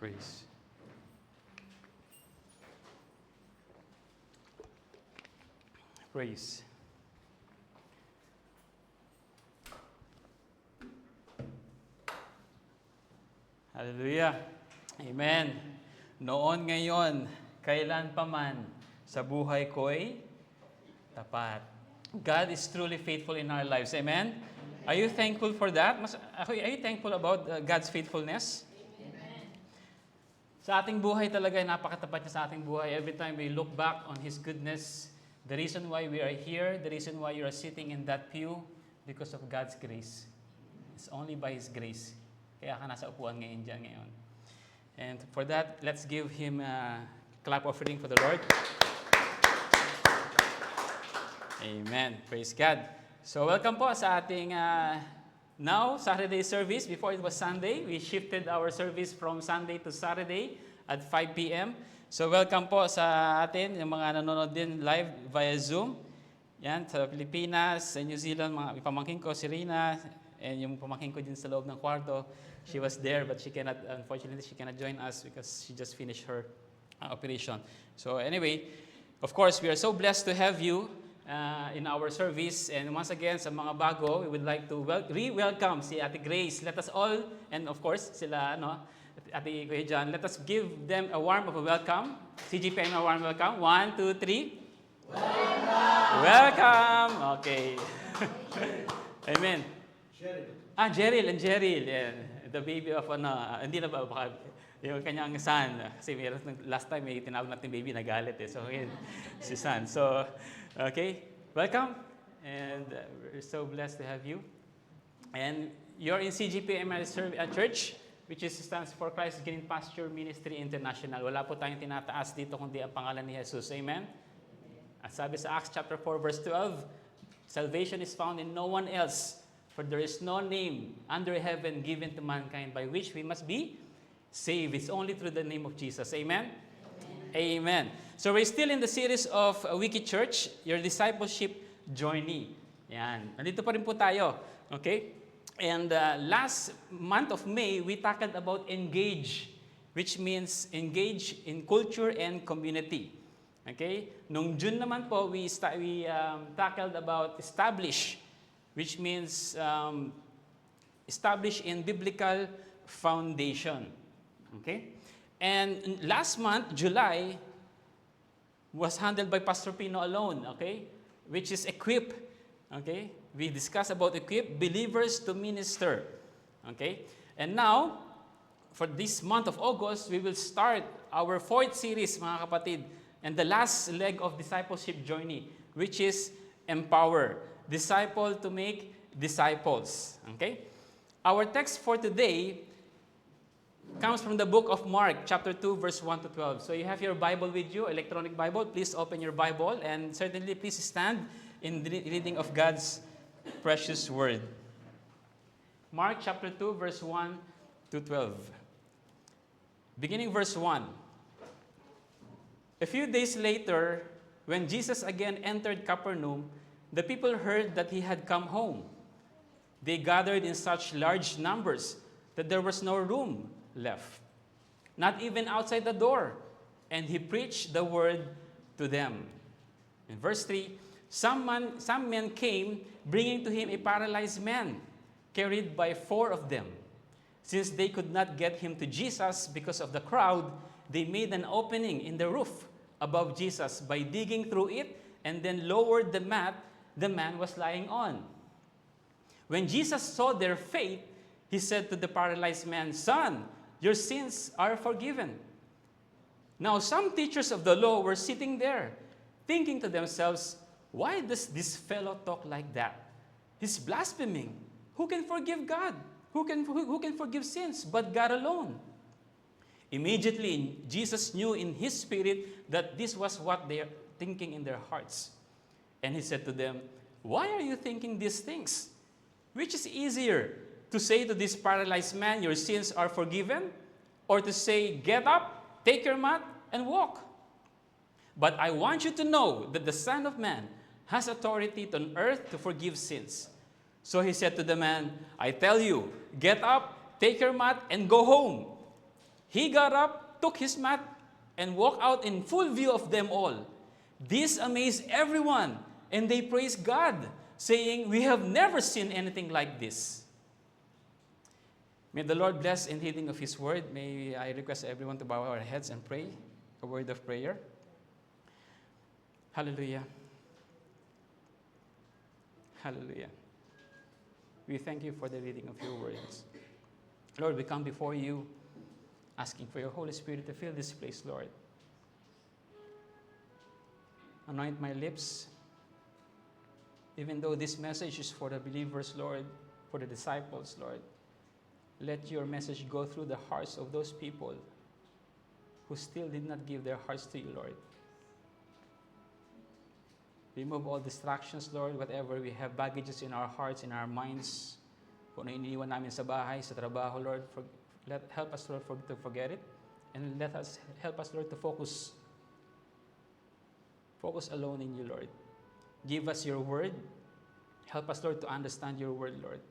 Praise. Praise. Hallelujah. Amen. Noon, ngayon, kailan pa man, sa buhay ko'y tapat. God is truly faithful in our lives. Amen? Are you thankful for that? Are you thankful about God's faithfulness? Amen. Sa ating buhay talaga, napakatapat niya sa ating buhay. Every time we look back on His goodness, the reason why we are here, the reason why you are sitting in that pew, because of God's grace. It's only by His grace. Kaya ka nasa upuan ngayon dyan ngayon. And for that, let's give Him a clap offering for the Lord. Amen. Praise God. So welcome po sa ating now Saturday service. Before it was Sunday, we shifted our service from Sunday to Saturday at 5 p.m. So welcome po sa atin, yung mga nanonood din live via Zoom. Yan, sa Pilipinas, sa New Zealand, mga pamangkin ko, si Rina, and yung pamangkin ko din sa loob ng kwarto. She was there, but unfortunately, she cannot join us because she just finished her operation. So anyway, of course, we are so blessed to have you in our service. And once again, sa mga bago, we would like to re-welcome si Ate Grace. Let us all, and of course, sila, Ate Kuya John, let us give them a warm of a welcome. CGPM, a warm welcome. 1, 2, 3. Welcome! Welcome! Okay. Amen. Cheryl. Cheryl. Yeah. The baby of, hindi na ba, baka, yung kanyang son. Kasi last time, may tinawag natin baby, nagalit eh. So, yun, si son. So, okay, welcome. And we're so blessed to have you. And you're in CGPM Church, which stands for Christ Green Pasture Ministry International. Wala po tayong tinataas dito kundi ang pangalan ni Jesus. Amen? At sabi sa Acts chapter 4, verse 12, salvation is found in no one else, for there is no name under heaven given to mankind by which we must be saved. It's only through the name of Jesus. Amen? Amen. So we're still in the series of Wiki Church, your discipleship journey. Yan. Nandito pa rin po tayo. Okay? And last month of May, we tackled about engage, which means engage in culture and community. Okay? Nung June naman po, we tackled about establish, which means establish in biblical foundation. Okay? And last month, July, was handled by Pastor Pino alone, okay? Which is equip, okay? We discussed about equip believers to minister, okay? And now, for this month of August, we will start our fourth series, mga kapatid, and the last leg of discipleship journey, which is empower, disciple to make disciples, okay? Our text for today comes from the book of Mark, chapter 2, verse 1 to 12. So you have your Bible with you, electronic Bible. Please open your Bible and certainly please stand in the reading of God's precious word. Mark chapter 2, verse 1 to 12. Beginning verse 1. A few days later, when Jesus again entered Capernaum, the people heard that he had come home. They gathered in such large numbers that there was no room left, not even outside the door, and he preached the word to them. In verse 3, some men came, bringing to him a paralyzed man, carried by 4 of them. Since they could not get him to Jesus because of the crowd, they made an opening in the roof above Jesus by digging through it and then lowered the mat the man was lying on. When Jesus saw their faith, he said to the paralyzed man, "Son, your sins are forgiven." Now some teachers of the law were sitting there, thinking to themselves, "Why does this fellow talk like that? He's blaspheming. Who can forgive God? Who can forgive sins but God alone?" Immediately, Jesus knew in his spirit that this was what they are thinking in their hearts. And he said to them, "Why are you thinking these things? Which is easier, to say to this paralyzed man, 'Your sins are forgiven,' or to say, 'Get up, take your mat, and walk'? But I want you to know that the Son of Man has authority on earth to forgive sins." So he said to the man, "I tell you, get up, take your mat, and go home." He got up, took his mat, and walked out in full view of them all. This amazed everyone, and they praised God, saying, "We have never seen anything like this." May the Lord bless in heeding of His word. May I request everyone to bow our heads and pray a word of prayer. Hallelujah. Hallelujah. We thank you for the reading of your words. Lord, we come before you asking for your Holy Spirit to fill this place, Lord. Anoint my lips. Even though this message is for the believers, Lord, for the disciples, Lord, let your message go through the hearts of those people who still did not give their hearts to you, Lord. Remove all distractions, Lord, whatever we have baggages in our hearts, in our minds, kung ano iniwan namin sa bahay, sa trabaho, Lord, help us, Lord, to forget it, and help us, Lord, to focus alone in you, Lord. Give us your word. Help us, Lord, to understand your word, Lord.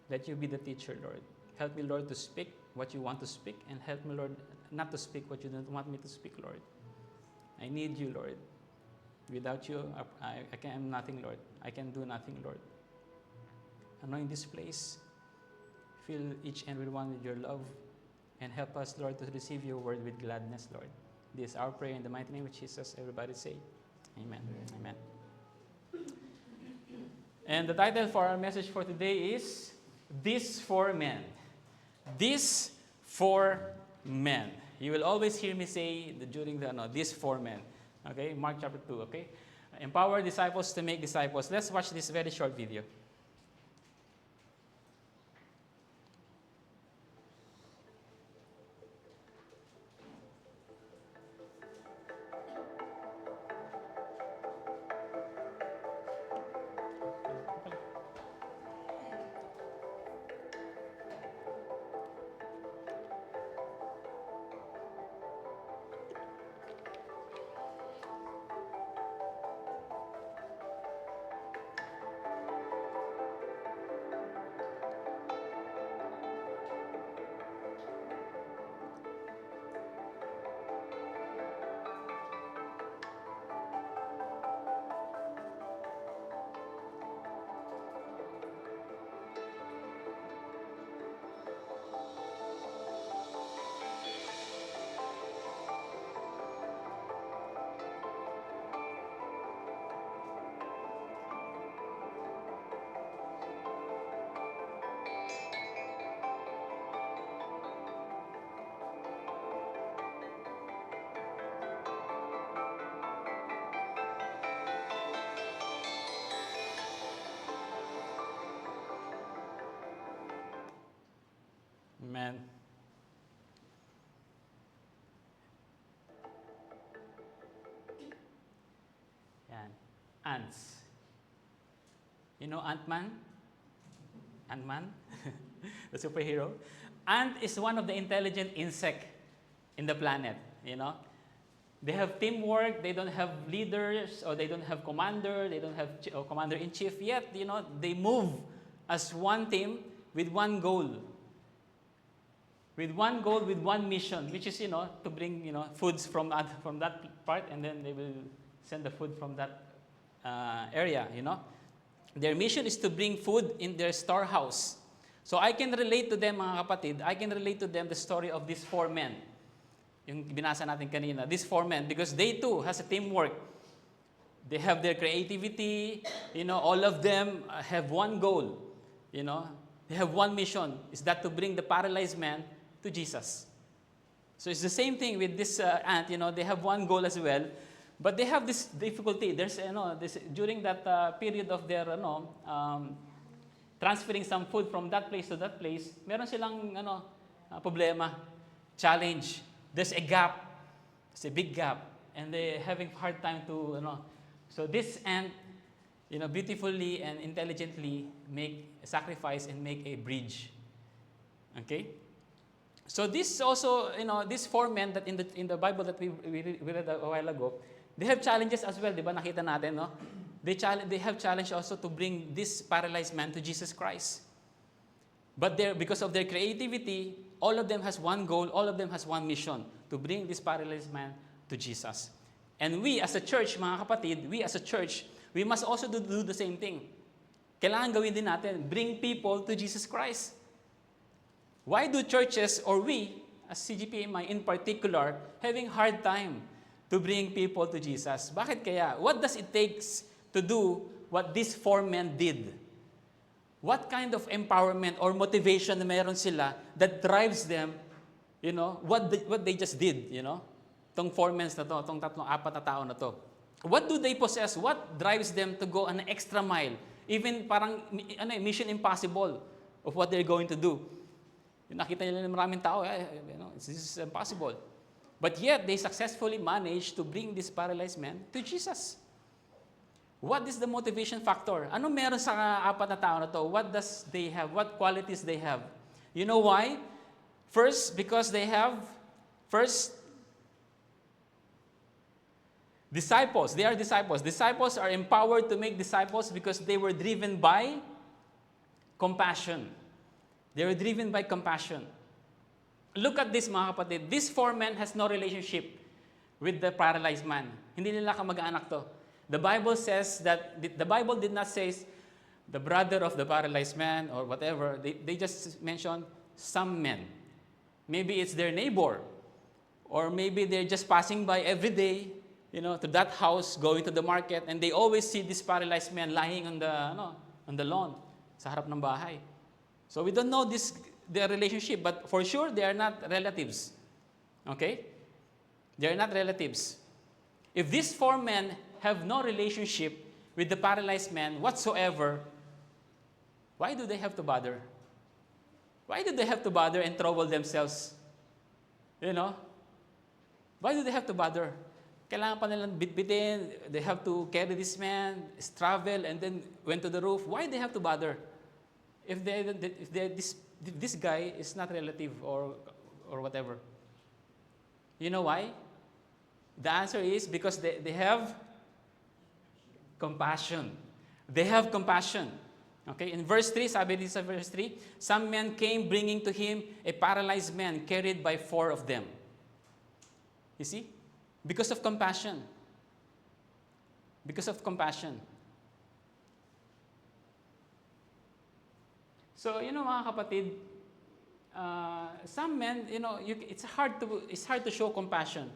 Let you be the teacher, Lord. Help me, Lord, to speak what you want to speak, and help me, Lord, not to speak what you don't want me to speak, Lord. I need you, Lord. Without you, I am nothing, Lord. I can do nothing, Lord. Anoint this place. Fill each and every one with your love. And help us, Lord, to receive your word with gladness, Lord. This is our prayer in the mighty name of Jesus. Everybody say, Amen. Amen. And the title for our message for today is, This for Men. This for men. You will always hear me say during this for men. Okay, Mark chapter 2, okay? Empower disciples to make disciples. Let's watch this very short video. Amen. Yan. Ants. You know Ant-Man? Ant-Man? The superhero? Ant is one of the intelligent insect in the planet, you know. They have teamwork, they don't have leaders, or they don't have commander, they don't have commander-in-chief, yet, you know, they move as one team with one goal. With one goal, with one mission, which is, you know, to bring, you know, foods from that part, and then they will send the food from that area, you know. Their mission is to bring food in their storehouse. So I can relate to them, mga kapatid, I can relate to them the story of these 4 men. Yung binasa natin kanina, these 4 men, because they too has a teamwork. They have their creativity, you know, all of them have one goal, you know. They have one mission, is that to bring the paralyzed man to Jesus. So it's the same thing with this ant, you know, they have one goal as well, but they have this difficulty. There's, you know, during that period of their, transferring some food from that place to that place, meron silang, problema, challenge. There's a gap. It's a big gap. And they're having a hard time to, So this ant, you know, beautifully and intelligently make a sacrifice and make a bridge. Okay? So this also, you know, these 4 men that in the Bible that we read a while ago, they have challenges as well, di ba? Nakita natin, no? They have challenge also to bring this paralyzed man to Jesus Christ. But because of their creativity, all of them has one goal, all of them has one mission, to bring this paralyzed man to Jesus. And we as a church, mga kapatid, we as a church, we must also do the same thing. Kailangan gawin din natin, bring people to Jesus Christ. Why do churches, or we, as CGPMI in particular, having hard time to bring people to Jesus? Bakit kaya? What does it take to do what these 4 men did? What kind of empowerment or motivation na meron sila that drives them, what they just did, Tong 4 men na to, tong 3-4 na tao na to. What do they possess? What drives them to go an extra mile? Even parang mission impossible of what they're going to do. Nakita nila ng maraming tao, this is impossible. But yet, they successfully managed to bring this paralyzed man to Jesus. What is the motivation factor? Ano meron sa 4 na tao na to? What does they have? What qualities they have? You know why? First, because they have, disciples. They are disciples. Disciples are empowered to make disciples because they were driven by compassion. They were driven by compassion. Look at this, mga kapatid. This 4 men has no relationship with the paralyzed man. Hindi nila kamag-anak to. The Bible says that, the Bible did not say the brother of the paralyzed man or whatever. They just mentioned some men. Maybe it's their neighbor. Or maybe they're just passing by every day, to that house, going to the market, and they always see this paralyzed man lying on the lawn, sa harap ng bahay. So we don't know their relationship, but for sure they are not relatives. Okay? They are not relatives. If these 4 men have no relationship with the paralyzed man whatsoever, why do they have to bother? Why do they have to bother and trouble themselves? Why do they have to bother? Kailangan pa nilang bitbitin, they have to carry this man, travel, and then went to the roof. Why they have to bother? If this guy is not relative or whatever. You know why? The answer is because they have compassion. They have compassion. Okay, in verse 3, sabi dito sa verse 3, some men came bringing to him a paralyzed man carried by 4 of them. You see? Because of compassion. Because of compassion. So, mga kapatid, some men, it's hard to show compassion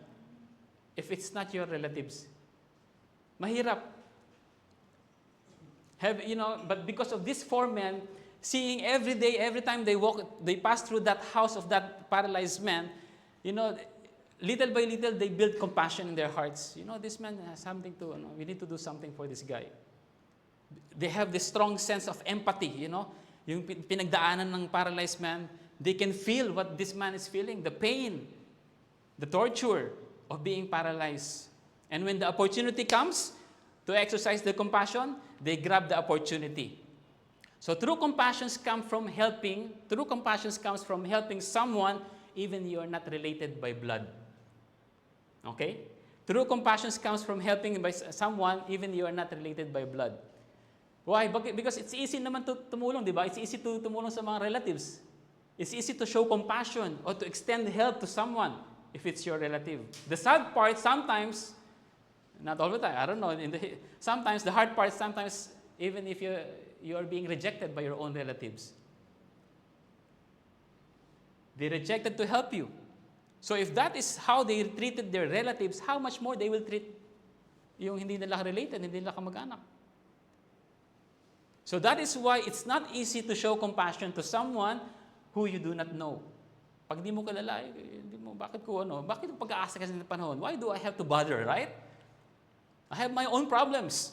if it's not your relatives. Mahirap. But because of these 4 men, seeing every day, every time they pass through that house of that paralyzed man, little by little, they build compassion in their hearts. This man has something to, we need to do something for this guy. They have this strong sense of empathy, Yung pinagdaanan ng paralyzed man, they can feel what this man is feeling, the pain, the torture of being paralyzed. And when the opportunity comes to exercise the compassion, they grab the opportunity. So true compassion comes from helping someone even you are not related by blood. Okay? True compassion comes from helping by someone even you are not related by blood. Why? Because it's easy naman to tumulong, di ba? It's easy to tumulong sa mga relatives. It's easy to show compassion or to extend help to someone if it's your relative. The sad part sometimes, not all the time, I don't know, sometimes the hard part, even if you are being rejected by your own relatives. They rejected to help you. So if that is how they treated their relatives, how much more they will treat yung hindi nila related, hindi nila kamag-anak. So that is why it's not easy to show compassion to someone who you do not know. Pag di mo kilala, bakit yung pag-aasa kasi ng panahon? Why do I have to bother, right? I have my own problems.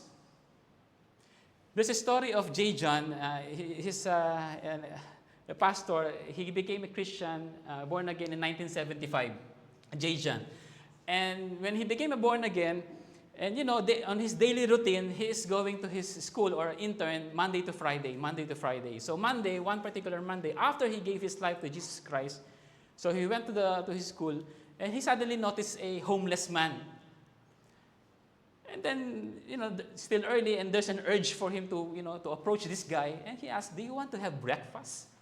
There's a story of J. John. He's a pastor. He became a Christian, born again in 1975. J. John. And when he became a born again, and on his daily routine, he is going to his school or intern Monday to Friday. So Monday, one particular Monday, after he gave his life to Jesus Christ, so he went to his school, and he suddenly noticed a homeless man. And then, still early, and there's an urge for him to approach this guy, and he asked, "Do you want to have breakfast?"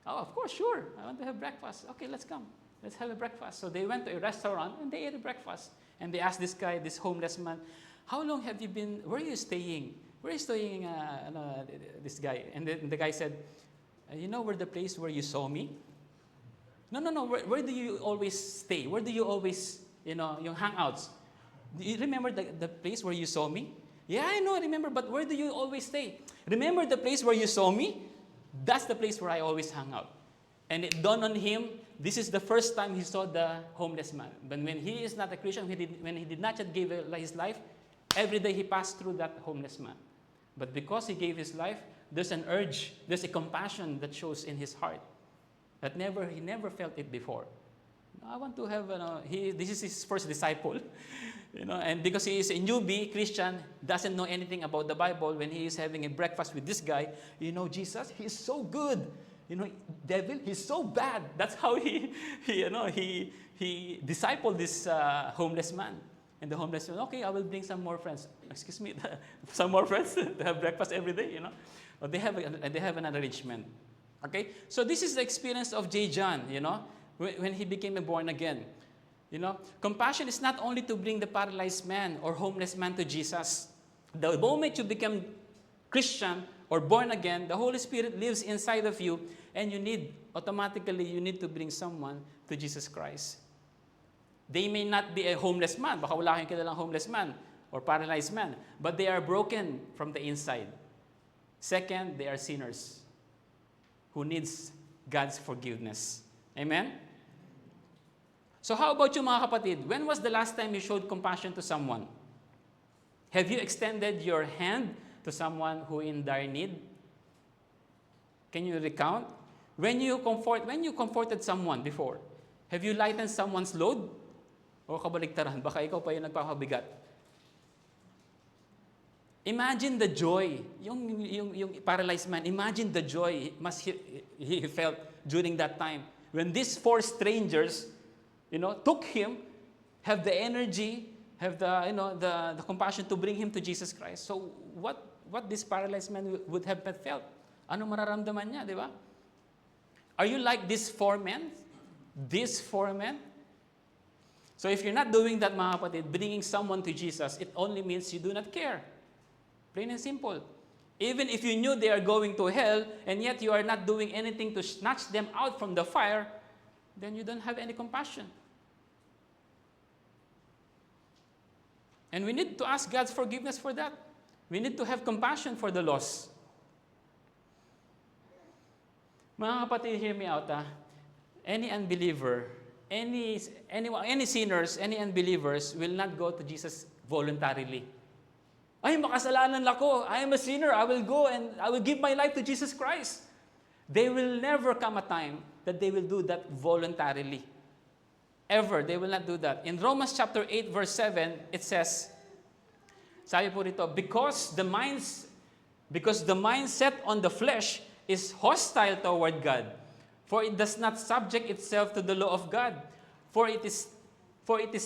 Oh, of course, sure. I want to have breakfast. Okay, let's come. Let's have a breakfast. So they went to a restaurant and they ate a breakfast. And they asked this guy, this homeless man, how long have you been, where are you staying? Where are you staying, this guy? And the guy said, you know where the place where you saw me? No. Where do you always stay? Where do you always, yung hangouts? Do you remember the place where you saw me? Yeah, I know, I remember, but where do you always stay? Remember the place where you saw me? That's the place where I always hang out. And it dawned on him, this is the first time he saw the homeless man. But when he is not a Christian, when he did not yet give his life, every day he passed through that homeless man. But because he gave his life, there's an urge, there's a compassion that shows in his heart that he never felt it before. I want to have, this is his first disciple, and because he is a newbie Christian, doesn't know anything about the Bible, when he is having a breakfast with this guy, Jesus, he's so good. Devil, he's so bad. That's how he discipled this homeless man. And the homeless man, okay, I will bring some more friends. Excuse me, some more friends to have breakfast every day, But they have an arrangement. Okay? So this is the experience of J. John, when he became a born again. Compassion is not only to bring the paralyzed man or homeless man to Jesus. The moment you become Christian or born again, the Holy Spirit lives inside of you, and you need to bring someone to Jesus Christ. They may not be a homeless man, baka wala kayong kilalang homeless man or paralyzed man, but they are broken from the inside. Second, they are sinners who needs God's forgiveness. Amen? So how about you, mga kapatid? When was the last time you showed compassion to someone? Have you extended your hand to someone who in dire need? Can you recount? When you comforted someone before, have you lightened someone's load? O kabaligtaran, baka ikaw pa yung nagpapabigat. Imagine the joy, yung paralyzed man, imagine the joy he felt during that time. When these four strangers, took him, have the energy, have the compassion to bring him to Jesus Christ. So what this paralyzed man would have felt? Ano mararamdaman niya, di ba? Are you like these four men? These four men? So if you're not doing that, mga kapatid, bringing someone to Jesus, it only means you do not care. Plain and simple. Even if you knew they are going to hell, and yet you are not doing anything to snatch them out from the fire, then you don't have any compassion. And we need to ask God's forgiveness for that. We need to have compassion for the lost. Mga kapatid, hear me out. Any unbeliever, any sinners, any unbelievers will not go to Jesus voluntarily. Ay, makasalanan ako. I am a sinner. I will go and I will give my life to Jesus Christ. There will never come a time that they will do that voluntarily. Ever, they will not do that. In Romans chapter 8, verse 7, it says, sabi po rito, because the mind set on the flesh is hostile toward God, for it does not subject itself to the law of God, for it is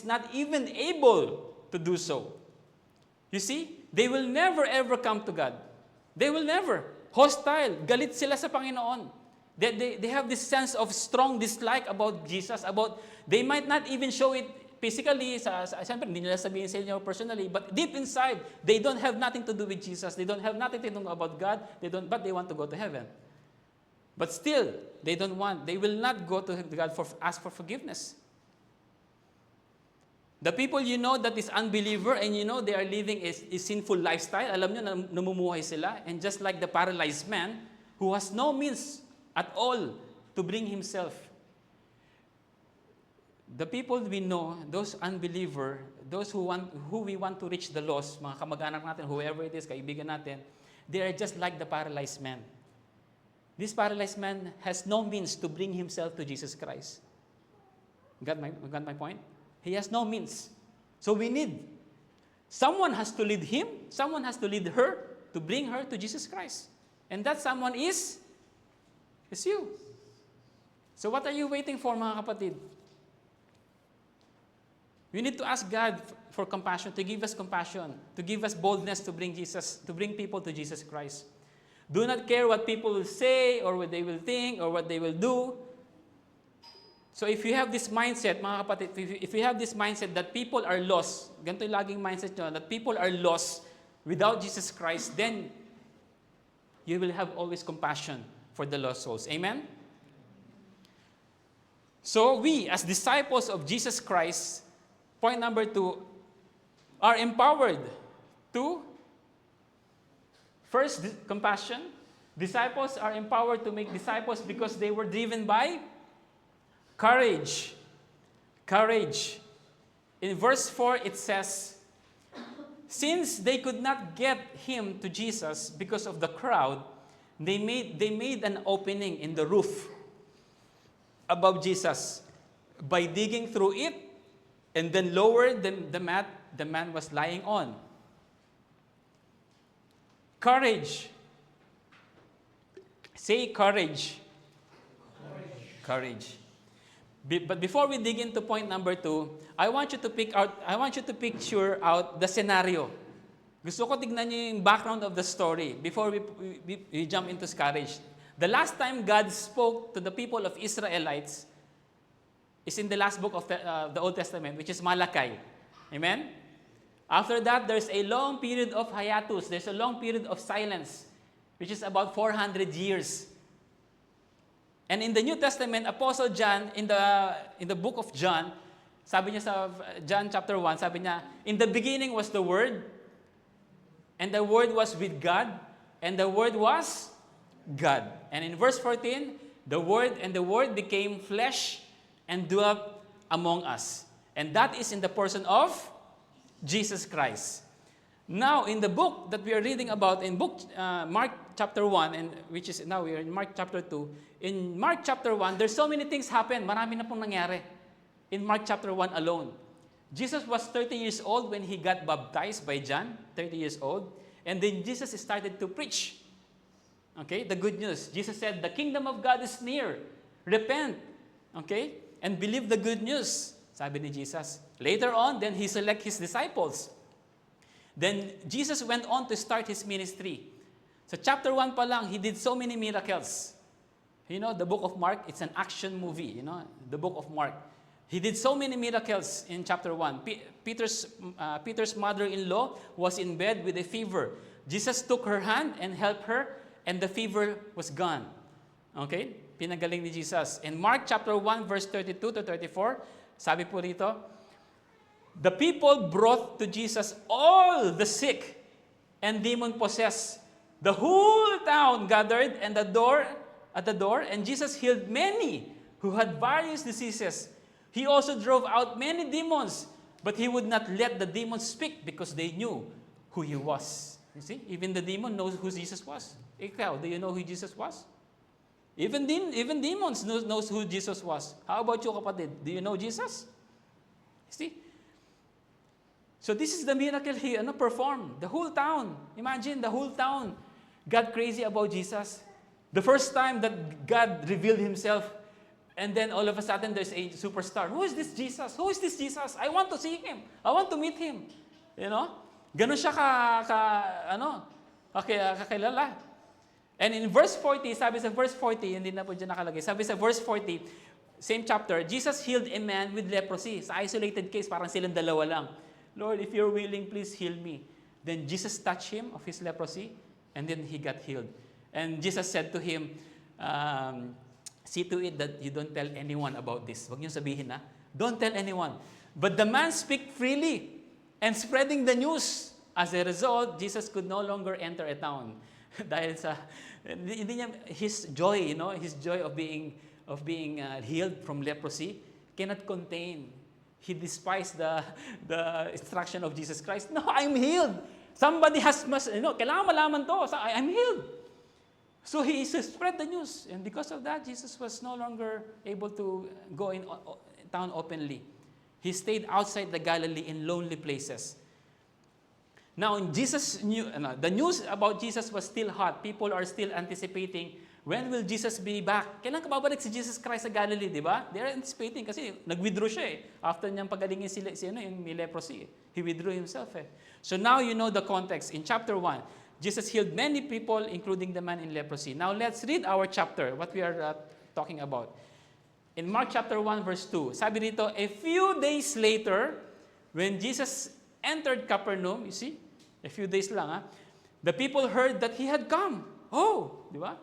not even able to do so. You see, they will never ever come to God. They will never. Hostile. Galit sila sa Panginoon. They have this sense of strong dislike about Jesus, they might not even show it physically, siyempre, hindi nila sabihin sa inyo personally, but deep inside, they don't have nothing to do with Jesus. They don't have nothing to do about God, but they want to go to heaven. But still, they will not go to God ask for forgiveness. The people that is unbeliever and they are living a sinful lifestyle, alam nyo na namumuhay sila, and just like the paralyzed man who has no means at all to bring himself. The people we know, those unbeliever, those who we want to reach the lost, mga kamag-anak natin, whoever it is, kaibigan natin, they are just like the paralyzed man. This paralyzed man has no means to bring himself to Jesus Christ. Got my point? He has no means. So someone has to lead him, someone has to lead her to bring her to Jesus Christ. And that someone is you. So what are you waiting for, mga kapatid? We need to ask God for compassion, to give us compassion, to give us boldness to bring people to Jesus Christ. Do not care what people will say or what they will think or what they will do. So if you have this mindset, mga kapatid, if you have this mindset that people are lost, ganito yung laging mindset nyo, that people are lost without Jesus Christ, then you will have always compassion for the lost souls. Amen? So we, as disciples of Jesus Christ, point number 2, are empowered to, first, compassion. Disciples are empowered to make disciples because they were driven by courage. Courage. In verse 4, it says, since they could not get him to Jesus because of the crowd, they made an opening in the roof above Jesus by digging through it and then lowered the mat the man was lying on. Courage. Say courage. Courage. But before we dig into point number 2, I want you to picture out the scenario. Gusto ko tignan niyo yung background of the story before we jump into courage. The last time God spoke to the people of Israelites is in the last book of the Old Testament, which is Malachi. Amen? After that, there's a long period of hiatus. There's a long period of silence, which is about 400 years. And in the New Testament, Apostle John, in the book of John, sabi niya sa John chapter 1, sabi niya, in the beginning was the Word, and the Word was with God, and the Word was God. And in verse 14, the Word and the Word became flesh and dwelt among us. And that is in the person of Jesus Christ. Now, in the book that we are reading about, in Mark chapter 1, and which is now we are in Mark chapter 2, in Mark chapter 1, there's so many things happen. Marami na pong nangyari. In Mark chapter 1 alone. Jesus was 30 years old when he got baptized by John, 30 years old. And then Jesus started to preach. Okay, the good news. Jesus said, the kingdom of God is near. Repent. Okay? And believe the good news. Sabi ni Jesus. Later on, then he select his disciples. Then Jesus went on to start his ministry. So chapter 1 pa lang, he did so many miracles. You know, the book of Mark, it's an action movie, you know, the book of Mark. He did so many miracles in chapter 1. Peter's mother-in-law was in bed with a fever. Jesus took her hand and helped her, and the fever was gone. Okay? Pinagaling ni Jesus. In Mark chapter 1, verse 32 to 34, sabi po rito, the people brought to Jesus all the sick and demon-possessed. The whole town gathered at the door, and Jesus healed many who had various diseases. He also drove out many demons, but he would not let the demons speak because they knew who he was. You see, even the demon knows who Jesus was. Ikaw, do you know who Jesus was? Even demons knows who Jesus was. How about you, kapatid? Do you know Jesus? See? So this is the miracle he performed. The whole town, imagine the whole town got crazy about Jesus. The first time that God revealed himself, and then all of a sudden there's a superstar. Who is this Jesus? Who is this Jesus? I want to see him. I want to meet him. You know? Ganon siya kakilala. And in verse 40, sabi sa verse 40, hindi na po dyan nakalagay, sabi sa verse 40, same chapter, Jesus healed a man with leprosy. Sa isolated case, parang silang dalawa lang. Lord, if you're willing, please heal me. Then Jesus touched him of his leprosy, and then he got healed. And Jesus said to him, see to it that you don't tell anyone about this. Huwag niyo sabihin na. Don't tell anyone. But the man speak freely and spreading the news. As a result, Jesus could no longer enter a town. Dahil sa, hindi niya, his joy, his joy of being healed from leprosy cannot contain. He despised the instruction of Jesus Christ. No, I'm healed. Somebody kailangan malaman to. I'm healed. So he spread the news. And because of that, Jesus was no longer able to go in town openly. He stayed outside the Galilee in lonely places. Now, Jesus knew, the news about Jesus was still hot. People are still anticipating, when will Jesus be back? Kailan ka babalik si Jesus Christ sa Galilee, di ba? They're anticipating kasi nag-withdraw siya eh. After niyang pagalingin yung may leprosy. He withdrew himself eh. So now you know the context. In chapter 1, Jesus healed many people, including the man in leprosy. Now let's read our chapter, what we are talking about. In Mark chapter 1, verse 2, sabi dito, a few days later, when Jesus entered Capernaum, you see, a few days lang, the people heard that he had come. Oh, di ba?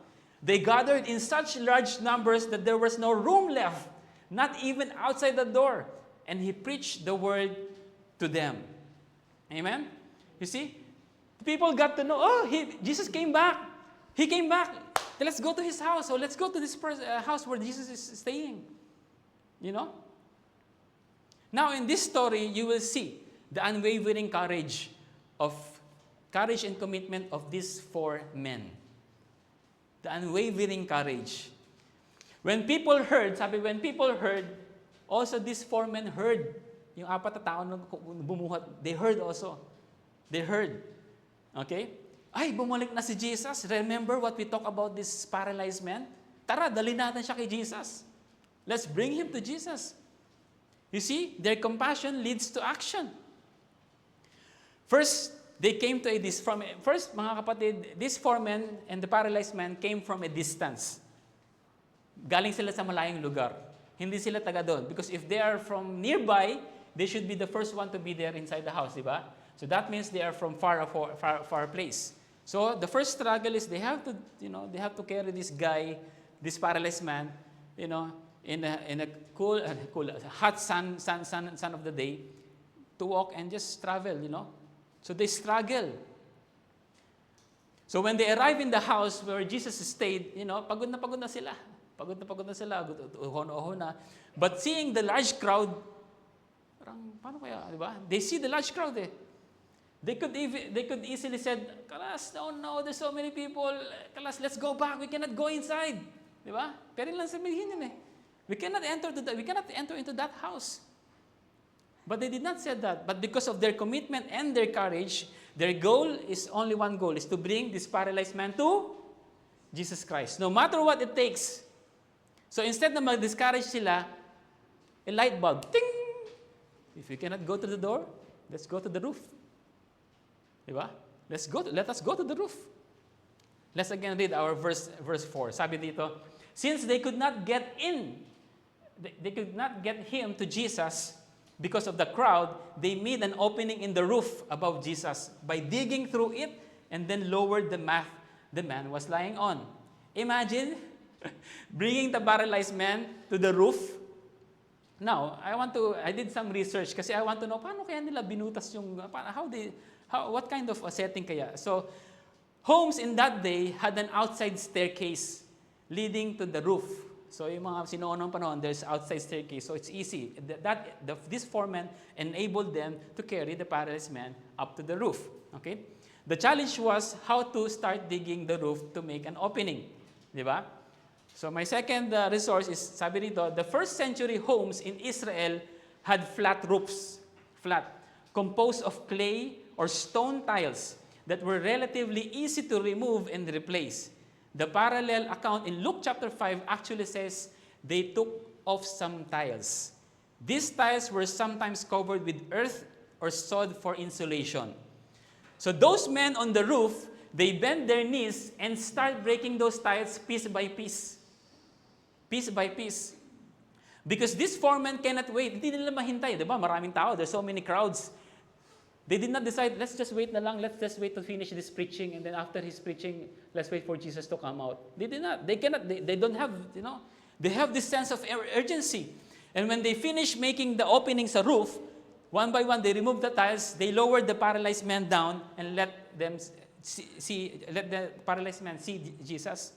They gathered in such large numbers that there was no room left, not even outside the door. And he preached the word to them. Amen? You see? People got to know, Jesus came back. He came back. Let's go to his house. So let's go to this house where Jesus is staying. You know? Now in this story, you will see the unwavering courage and commitment of these 4 men. The unwavering courage. When people heard, also these 4 men heard. Yung 4 na tao na bumuhat, they heard also. They heard. Okay? Ay, bumalik na si Jesus. Remember what we talk about this paralyzed man? Tara, dali natin siya kay Jesus. Let's bring him to Jesus. You see, their compassion leads to action. First, they came to first, mga kapatid, these 4 men and the paralyzed man came from a distance. Galing sila sa malayong lugar. Hindi sila taga doon. Because if they are from nearby, they should be the first one to be there inside the house, di ba? So that means they are from far place. So the first struggle is they have to carry this guy, this paralyzed man, in a cool, hot sun of the day, to walk and just travel, So they struggle. So when they arrive in the house where Jesus stayed, pagod na sila. Pagod na sila, uhon na. But seeing the large crowd, parang, paano kaya, di ba? They see the large crowd eh. They could easily said, Kalas, no, there's so many people. Kalas, let's go back. We cannot go inside. Di ba? Pero lang sabihin yun eh. We cannot enter into that house. But they did not say that. But because of their commitment and their courage, their goal is only one goal, is to bring this paralyzed man to Jesus Christ. No matter what it takes. So instead na mag-discourage sila, a light bulb, ting! If you cannot go to the door, let's go to the roof. Diba? Let us go to the roof. Let's again read our verse 4. Sabi dito, since they could not get him to Jesus because of the crowd, they made an opening in the roof above Jesus by digging through it and then lowered the mat the man was lying on. Imagine bringing the paralyzed man to the roof. Now, I did some research kasi I want to know paano kaya nila binutas yung, what kind of a setting kaya? So, homes in that day had an outside staircase leading to the roof. So, yung mga sinuunang panahon, there's outside staircase. So, it's easy. These 4 men enabled them to carry the paralyzed man up to the roof. Okay? The challenge was how to start digging the roof to make an opening. Di ba? So, my second resource is, sabi rito, the first century homes in Israel had flat roofs. Flat. Composed of clay or stone tiles that were relatively easy to remove and replace. The parallel account in Luke chapter 5 actually says they took off some tiles. These tiles were sometimes covered with earth or sod for insulation. So those men on the roof, they bend their knees and start breaking those tiles piece by piece. Piece by piece. Because these 4 men cannot wait. Hindi nila mahintay. Diba? Maraming tao. There's so many crowds. They did not decide, let's just wait na lang. Let's just wait to finish this preaching. And then after his preaching, let's wait for Jesus to come out. They did not. They cannot. They don't have, they have this sense of urgency. And when they finish making the openings sa roof, one by one, they removed the tiles. They lowered the paralyzed man down and let the paralyzed man see Jesus.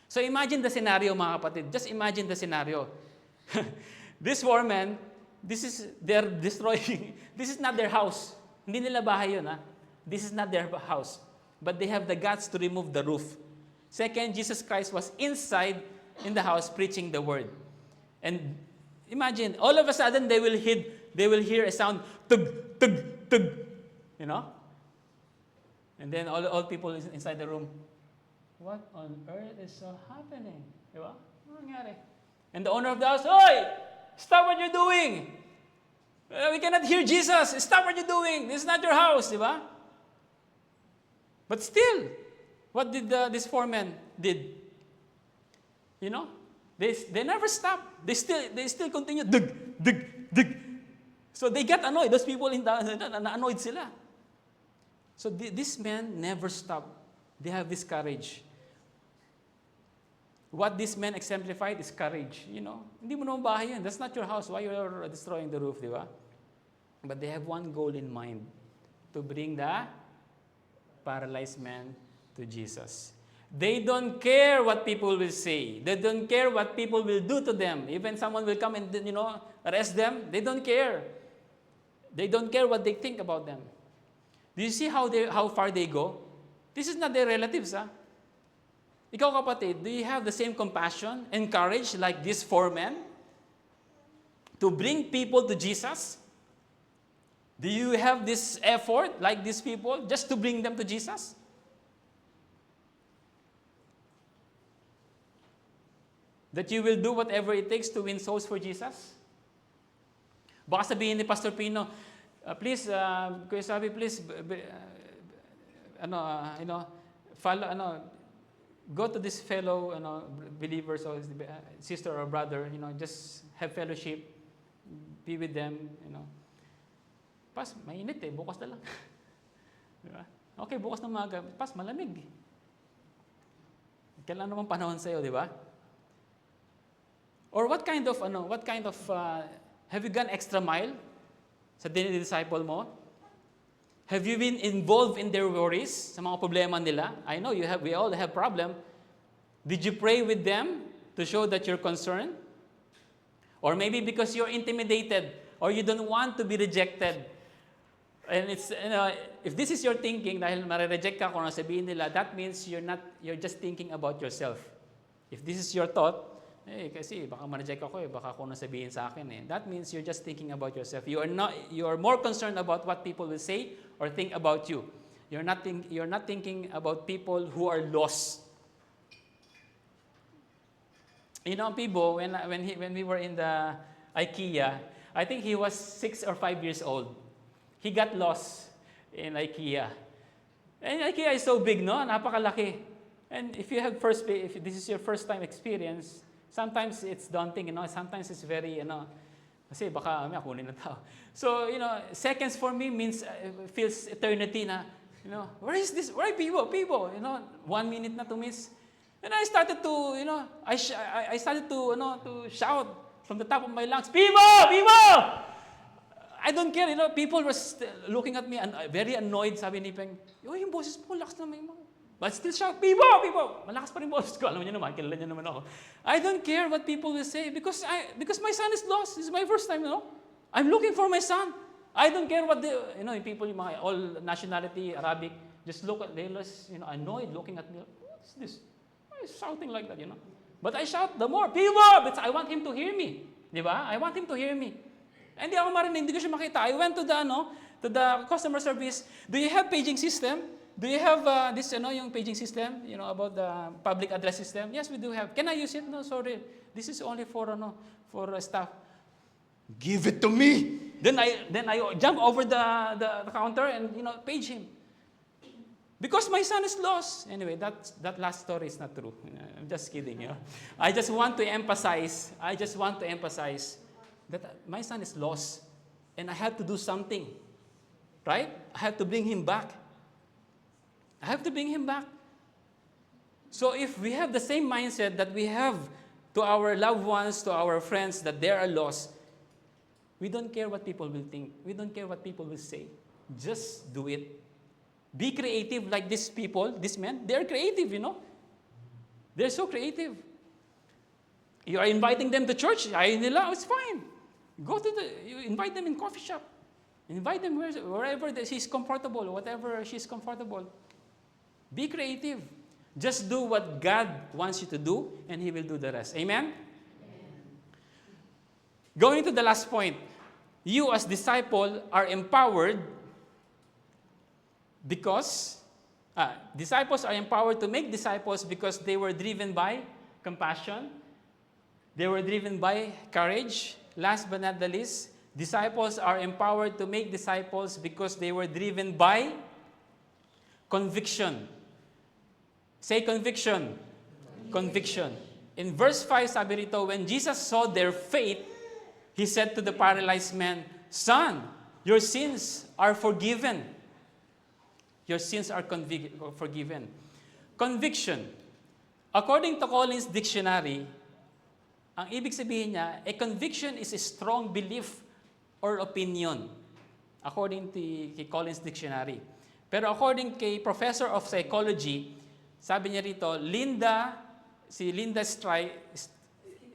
So imagine the scenario, mga kapatid. Just imagine the scenario. These 4 men, they're destroying, this is not their house. Hindi nila bahay yun, ha? This is not their house. But they have the guts to remove the roof. Second, Jesus Christ was inside in the house preaching the word. And imagine, all of a sudden, they will hear a sound, tug, tug, tug, And then all people inside the room, what on earth is happening? Diba? Ano nangyari? And the owner of the house, Oi! Stop what you're doing! We cannot hear Jesus! Stop what you're doing! This is not your house, di ba? But still, what did these 4 men did? You know, they never stop. They still continue. Dig, dig, dig. So they get annoyed. Those people annoyed sila. So these men never stop. They have this courage. What these men exemplified is courage. You know, hindi mo naman bahay yan. That's not your house. Why you're destroying the roof, di ba? But they have one goal in mind, to bring the paralyzed man to Jesus. They don't care what people will say. They don't care what people will do to them. Even someone will come and, arrest them. They don't care. They don't care what they think about them. Do you see how far they go? This is not their relatives, ah. Ikaw kapatid, do you have the same compassion and courage like these 4 men to bring people to Jesus? Do you have this effort like these people just to bring them to Jesus? That you will do whatever it takes to win souls for Jesus? Baka sabihin ni Pastor Pino, please, Kuya Sabi, please, follow, go to this fellow, believers or sister or brother, just have fellowship, be with them, Pas, mainit bukas na lang. Diba? Okay, bukas na umaga. Pas, malamig. Kailan naman panahon sa'yo, di ba? Or what kind of, have you gone extra mile sa dinidisciple mo? Have you been involved in their worries, sa mga problema nila? I know we all have problem. Did you pray with them to show that you're concerned? Or maybe because you're intimidated or you don't want to be rejected. And it's, if this is your thinking, dahil marireject ka kung ano sabihin nila, that means you're just thinking about yourself. If this is your thought, kasi baka ma-reject ako baka kung ano sabihin sa akin That means you're just thinking about yourself. You are more concerned about what people will say or think about you. You're not thinking about people who are lost. Pibo, when we were in the IKEA, I think he was 6 or 5 years old. He got lost in IKEA. And IKEA is so big, no? Napakalaki. And if this is your first time experience, sometimes it's daunting, Sometimes it's very, kasi baka kunin na tao. So, seconds for me feels eternity na, where is this? Where are people? 1 minute na to miss. And I started to, I started to shout from the top of my lungs, People! I don't care, people were looking at me and very annoyed, sabi ni Peng, yung boses mo, lakas naman mo. But still shout, People! Malakas pa rin boses ko. Alam niyo naman, kilala niyo naman ako. I don't care what people will say because my son is lost. This is my first time, I'm looking for my son. I don't care what people, yung mga all nationality, Arabic, just look at, they're annoyed looking at me. What's this? Why is shouting like that, But I shout the more, People! I want him to hear me. Di ba? I want him to hear me. Hindi ako marinig, hindi ko siya makita. I went to the customer service. Do you have paging system? Do you have this, yung paging system, about the public address system? Yes, we do have. Can I use it? No, sorry. This is only for staff. Give it to me. Then I jump over the counter and page him. Because my son is lost. Anyway, that last story is not true. I'm just kidding. I just want to emphasize that my son is lost and I have to do something. Right? I have to bring him back. So if we have the same mindset that we have to our loved ones, to our friends, that they are lost, we don't care what people will think. We don't care what people will say. Just do it. Be creative like these people, these men. They're creative, They're so creative. You are inviting them to church. Ayaw nila, it's fine. You invite them in coffee shop. Invite them wherever she's comfortable, whatever she's comfortable. Be creative. Just do what God wants you to do, and He will do the rest. Amen? Going to the last point. You as disciple are empowered because disciples are empowered to make disciples because they were driven by compassion. They were driven by courage. Last but not the least, disciples are empowered to make disciples because they were driven by Conviction. Say conviction. Conviction. In verse 5, sabi rito, when Jesus saw their faith, He said to the paralyzed man, Son, your sins are forgiven. Your sins are forgiven. Conviction. According to Collins Dictionary, ang ibig sabihin niya, a conviction is a strong belief or opinion. According to Collins Dictionary. Pero according kay Professor of Psychology, sabi niya rito, si Linda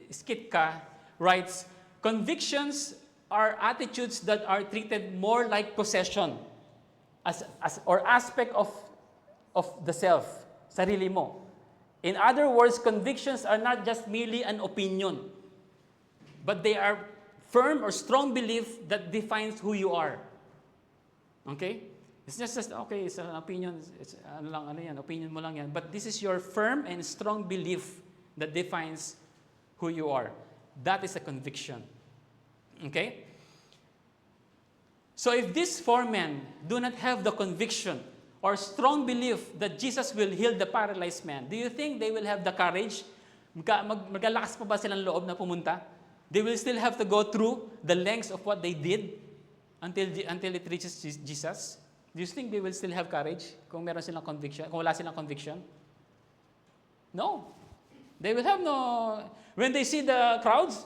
Skitka writes, convictions are attitudes that are treated more like possession or aspect of the self, sarili mo. In other words, convictions are not just merely an opinion, but they are firm or strong belief that defines who you are. Okay? It's just okay, it's an opinion, it's opinion mo lang yan. But this is your firm and strong belief that defines who you are. That is a conviction. Okay? So if these four men do not have the conviction or strong belief that Jesus will heal the paralyzed man, do you think they will have the courage? Magalakas pa ba silang loob na pumunta? They will still have to go through the lengths of what they did until it reaches Jesus? Do you think they will still have courage kung meron silang conviction, kung wala silang conviction? No. They will have no... When they see the crowds,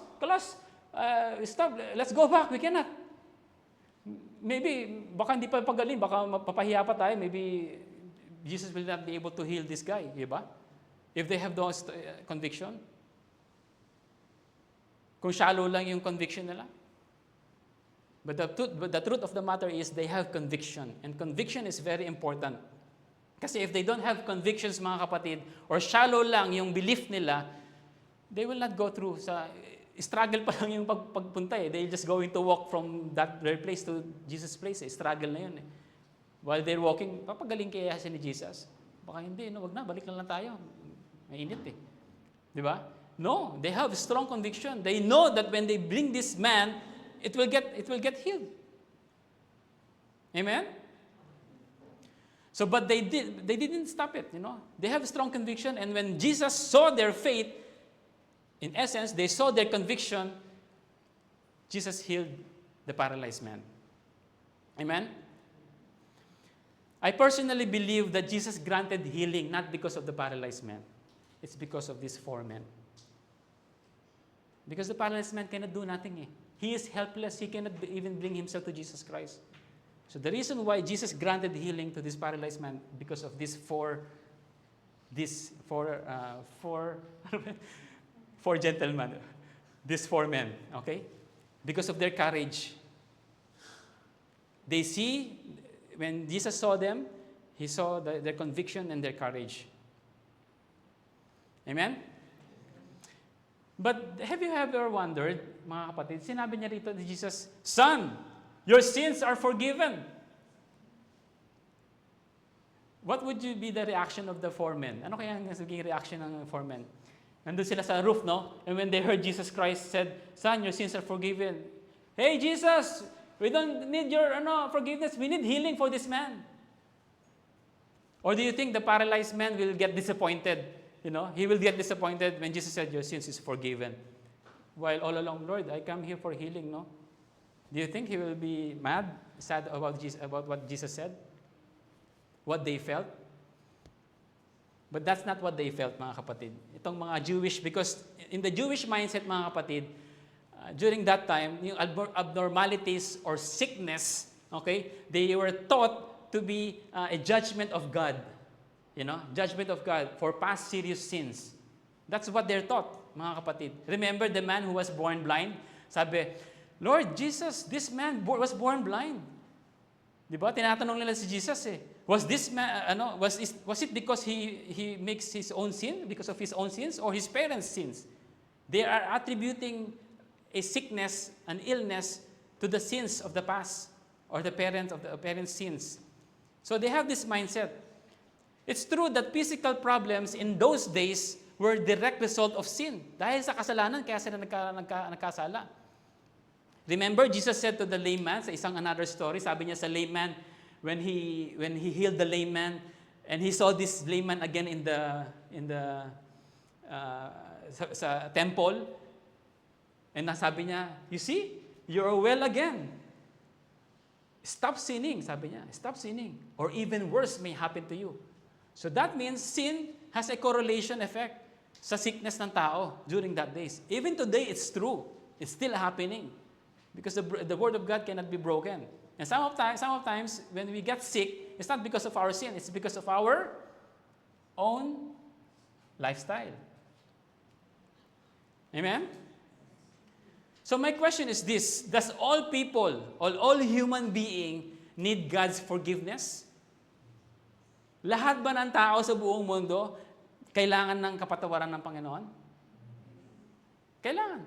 stop, let's go back, we cannot. Maybe, baka hindi pa pagaling, baka mapapahiya pa tayo, maybe Jesus will not be able to heal this guy, di ba? If they have those conviction. Kung shallow lang yung conviction nila. But the truth of the matter is they have conviction. And conviction is very important. Kasi if they don't have convictions, mga kapatid, or shallow lang yung belief nila, they will not go through struggle pa lang yung pagpunta eh. They're just going to walk from their place to Jesus' place eh. Struggle na yun eh. While they're walking, papagaling kaya siya ni Jesus? Baka hindi, no, wag na, balik lang tayo. Mainit eh. Di ba? No, they have strong conviction. They know that when they bring this man, it will get healed. Amen? So, but they didn't stop it, you know. They have strong conviction, and when Jesus saw their faith, in essence, they saw their conviction, Jesus healed the paralyzed man. Amen? I personally believe that Jesus granted healing not because of the paralyzed man. It's because of these four men. Because the paralyzed man cannot do nothing eh. He is helpless. He cannot even bring himself to Jesus Christ. So the reason why Jesus granted healing to this paralyzed man because of these four gentlemen, these four men, okay? Because of their courage. They see, when Jesus saw them, He saw their conviction and their courage. Amen? But have you ever wondered, mga kapatid, sinabi niya rito ni Jesus, Son, your sins are forgiven. What would be the reaction of the four men? Ano kaya ang naging reaction ng four men? Nandun sila sa roof, no? And when they heard Jesus Christ said, Son, your sins are forgiven. Hey, Jesus, we don't need your forgiveness. We need healing for this man. Or do you think the paralyzed man will get disappointed? You know, he will get disappointed when Jesus said, your sins is forgiven. While all along, Lord, I come here for healing, no? Do you think he will be mad, sad about what Jesus said? What they felt? But that's not what they felt, mga kapatid. Itong mga Jewish, because in the Jewish mindset, mga kapatid, during that time, yung abnormalities or sickness, okay, they were taught to be a judgment of God. You know, judgment of God for past serious sins. That's what they're taught, mga kapatid. Remember the man who was born blind? Sabi, Lord Jesus, this man was born blind. Di ba? Tinatanong nila si Jesus eh. Was this man, was it because he makes his own sin, because of his own sins, or his parents' sins? They are attributing a sickness, an illness, to the sins of the past, or the parents' sins. So they have this mindset. It's true that physical problems in those days were direct result of sin. Dahil sa kasalanan, kaya sila nagkasala. Remember, Jesus said to the lame man, sa isang another story, sabi niya sa lame man, when he healed the lame man, And he saw this layman again in the sa temple. And nasabi niya, you see, you're well again. Stop sinning, sabi niya. Stop sinning. Or even worse may happen to you. So that means sin has a correlation effect sa sickness ng tao during that days. Even today, it's true. It's still happening. Because the Word of God cannot be broken. And some of times, when we get sick, it's not because of our sin. It's because of our own lifestyle. Amen? So my question is this: does all people, all human being, need God's forgiveness? Lahat ba ng tao sa buong mundo kailangan ng kapatawaran ng Panginoon? Kailangan.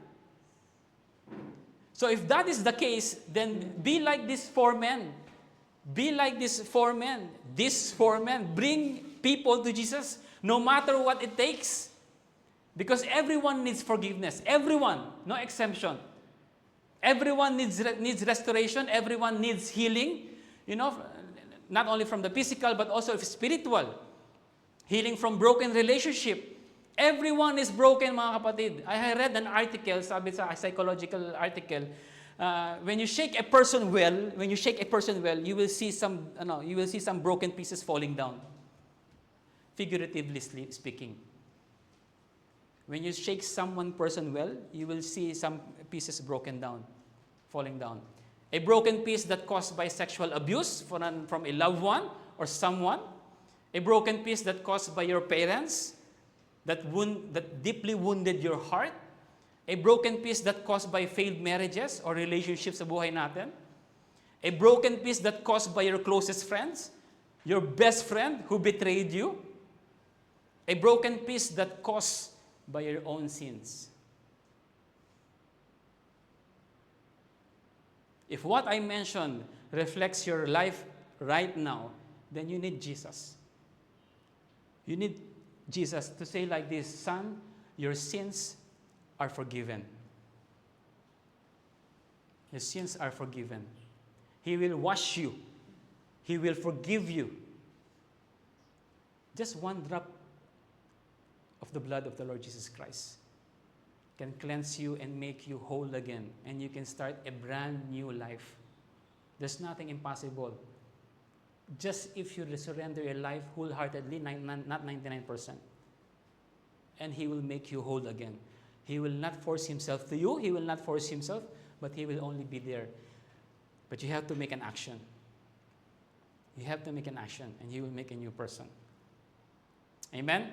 So if that is the case, then be like these 4 men. Be like these 4 men. These 4 men bring people to Jesus no matter what it takes. Because everyone needs forgiveness. Everyone, no exemption. Everyone needs restoration. Everyone needs healing. You know, not only from the physical but also spiritual. Healing from broken relationship. Everyone is broken, mga kapatid. I read an article, sabi sa psychological article, when you shake a person well, you will see some broken pieces falling down. Figuratively speaking. When you shake person well, you will see some pieces broken down, falling down. A broken piece that caused by sexual abuse from a loved one or someone. A broken piece that caused by your parents, that deeply wounded your heart. A broken piece that caused by failed marriages or relationships sa buhay natin. A broken piece that caused by your closest friends, your best friend who betrayed you. A broken piece that caused by your own sins. If what I mentioned reflects your life right now, then you need Jesus. You need Jesus to say like this: son, your sins are forgiven. Your sins are forgiven. He will wash you. He will forgive you. Just one drop of the blood of the Lord Jesus Christ can cleanse you and make you whole again, and you can start a brand new life. There's nothing impossible. Just if you surrender your life wholeheartedly, not 99%. And He will make you whole again. He will not force Himself to you. He will not force Himself, but He will only be there. But you have to make an action. You have to make an action, and He will make a new person. Amen?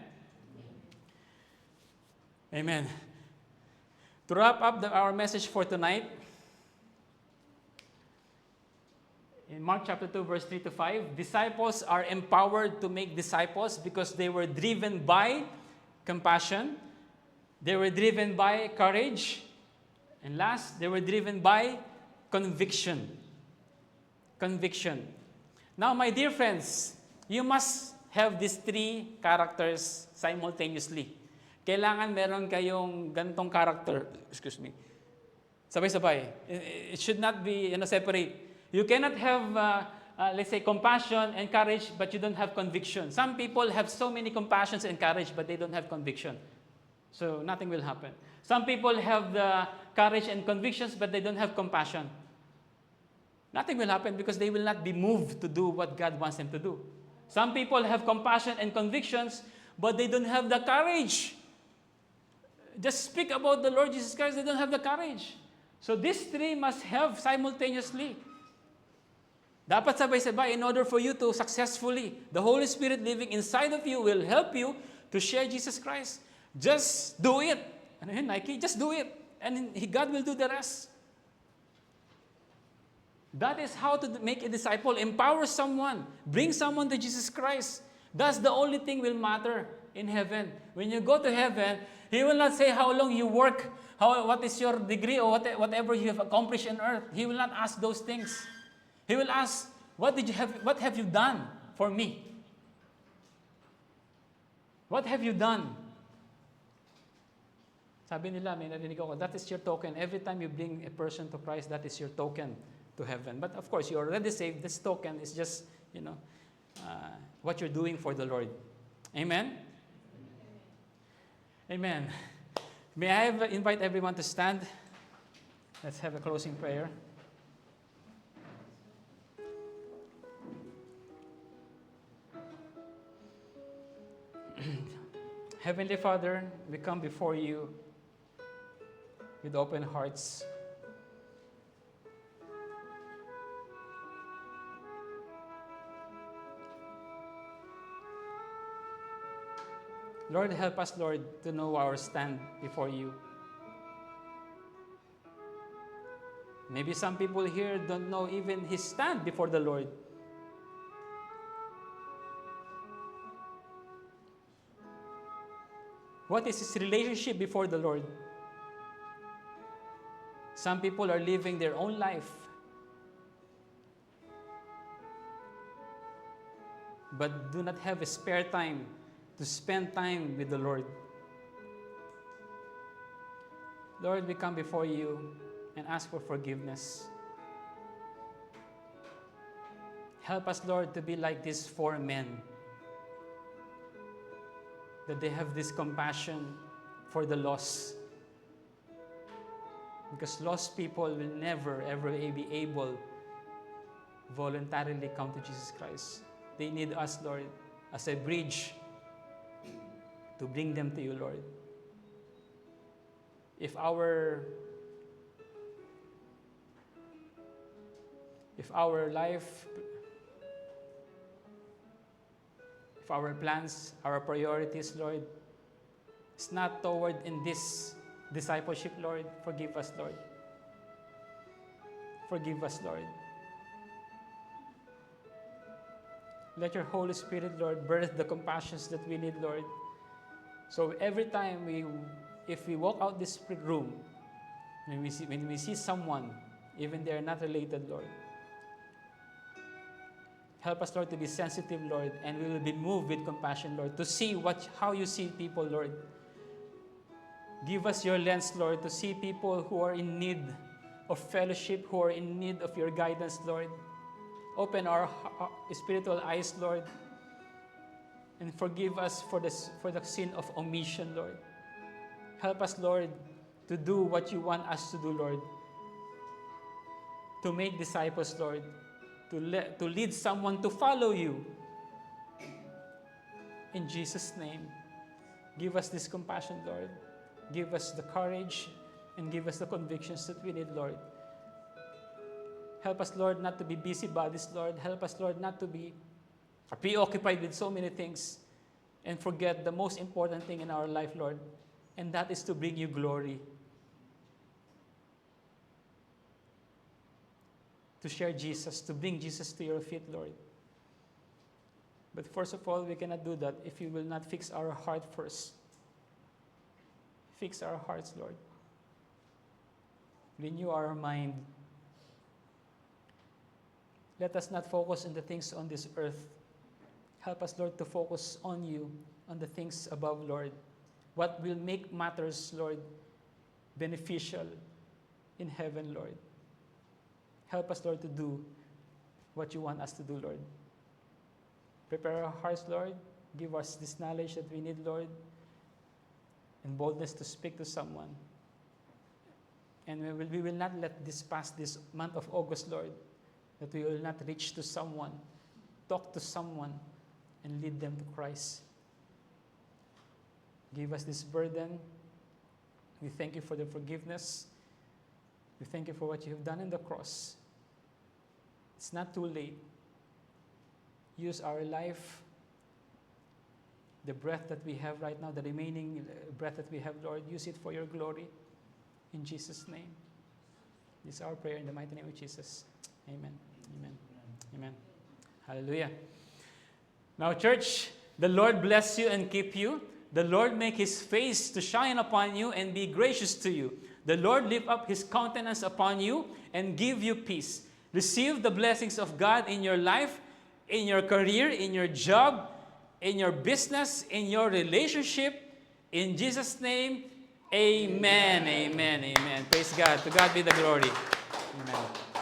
Amen. To wrap up our message for tonight, in Mark chapter 2, verse 3 to 5, disciples are empowered to make disciples because they were driven by compassion, they were driven by courage, and last, they were driven by conviction. Conviction. Now, my dear friends, you must have these 3 characters simultaneously. Kailangan meron kayong gantong character, sabay-sabay. It should not be separate. You cannot have, let's say, compassion and courage, but you don't have conviction. Some people have so many compassions and courage, but they don't have conviction. So nothing will happen. Some people have the courage and convictions, but they don't have compassion. Nothing will happen because they will not be moved to do what God wants them to do. Some people have compassion and convictions, but they don't have the courage. Just speak about the Lord Jesus Christ, they don't have the courage. So these 3 must have simultaneously. Dapat sabay-sabay in order for you to successfully, the Holy Spirit living inside of you will help you to share Jesus Christ. Just do it. Ano yun, Nike? Just do it. And God will do the rest. That is how to make a disciple. Empower someone. Bring someone to Jesus Christ. That's the only thing will matter in heaven. When you go to heaven, He will not say how long you work, what is your degree, or whatever you have accomplished on earth. He will not ask those things. He will ask, what have you done for me? What have you done? Sabi nila, may narinig ako, that is your token. Every time you bring a person to Christ, that is your token to heaven. But of course, you're already saved. This token is just, what you're doing for the Lord. Amen? Amen. May I invite everyone to stand? Let's have a closing prayer. Heavenly Father, we come before you with open hearts. Lord, help us, Lord, to know our stand before you. Maybe some people here don't know even his stand before the Lord. What is his relationship before the Lord? Some people are living their own life, but do not have a spare time to spend time with the Lord. Lord, we come before you and ask for forgiveness. Help us, Lord, to be like these 4 men, that they have this compassion for the lost. Because lost people will never, ever be able voluntarily come to Jesus Christ. They need us, Lord, as a bridge to bring them to you, Lord. If our life, if our plans, our priorities, Lord, is not toward in this discipleship, Lord, forgive us, Lord. Forgive us, Lord. Let your Holy Spirit, Lord, birth the compassions that we need, Lord. So every time if we walk out this room, when we see someone, even they are not related, Lord, help us, Lord, to be sensitive, Lord, and we will be moved with compassion, Lord, to see how you see people, Lord. Give us your lens, Lord, to see people who are in need of fellowship, who are in need of your guidance, Lord. Open our spiritual eyes, Lord, and forgive us for the sin of omission, Lord. Help us, Lord, to do what you want us to do, Lord. To make disciples, Lord. To lead someone to follow you. In Jesus' name, give us this compassion, Lord. Give us the courage and give us the convictions that we need, Lord. Help us, Lord, not to be busybodies, Lord. Help us, Lord, not to be preoccupied with so many things and forget the most important thing in our life, Lord, and that is to bring you glory. To share Jesus, to bring Jesus to your feet, Lord. But first of all, we cannot do that if you will not fix our heart first. Fix our hearts, Lord. Renew our mind. Let us not focus on the things on this earth. Help us, Lord, to focus on you, on the things above, Lord. What will make matters, Lord, beneficial in heaven, Lord. Help us, Lord, to do what you want us to do, Lord. Prepare our hearts, Lord. Give us this knowledge that we need, Lord, and boldness to speak to someone. And we will not let this pass this month of August, Lord, that we will not reach to someone, talk to someone, and lead them to Christ. Give us this burden. We thank you for the forgiveness. We thank you for what you have done on the cross. It's not too late. Use our life, the breath that we have right now, the remaining breath that we have, Lord, use it for your glory. In Jesus' name. This is our prayer in the mighty name of Jesus. Amen. Amen. Amen. Hallelujah. Now, church, the Lord bless you and keep you. The Lord make his face to shine upon you and be gracious to you. The Lord lift up his countenance upon you and give you peace. Receive the blessings of God in your life, in your career, in your job, in your business, in your relationship. In Jesus' name, amen, amen, amen. Praise God. To God be the glory. Amen.